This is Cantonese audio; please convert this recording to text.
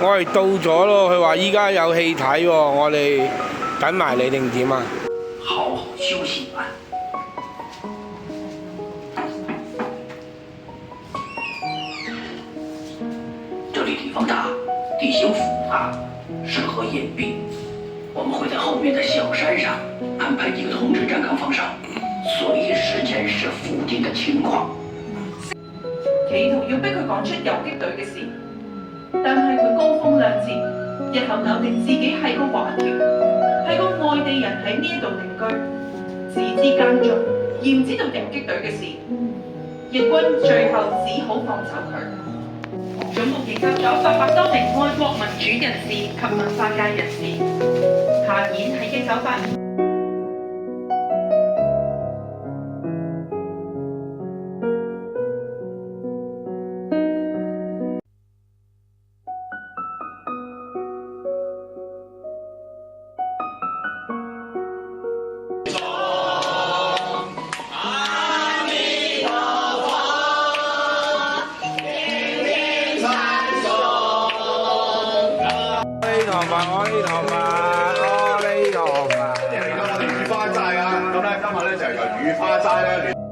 我哋到咗咯，佢話依家有戲睇喎，我哋等埋你定點啊？好好休息吧。这里地方大，地形复杂，适合掩蔽。我们会在后面的小山上安排几个同志站岗放哨，随时监視附近的情況。企圖要逼佢講出游擊隊嘅事，但係佢高風亮節，日後咬定自己係個華僑，係個外地人喺呢一度定居，只知耕種，而唔知道游擊隊嘅事。日軍最後只好放走佢。總共營救咗800多名愛國民主人士及文化界人士。下演係1982。阿彌陀佛，阿彌陀佛。今日嚟到我哋雨花齋啊，咁咧今日咧就係由雨花齋咧。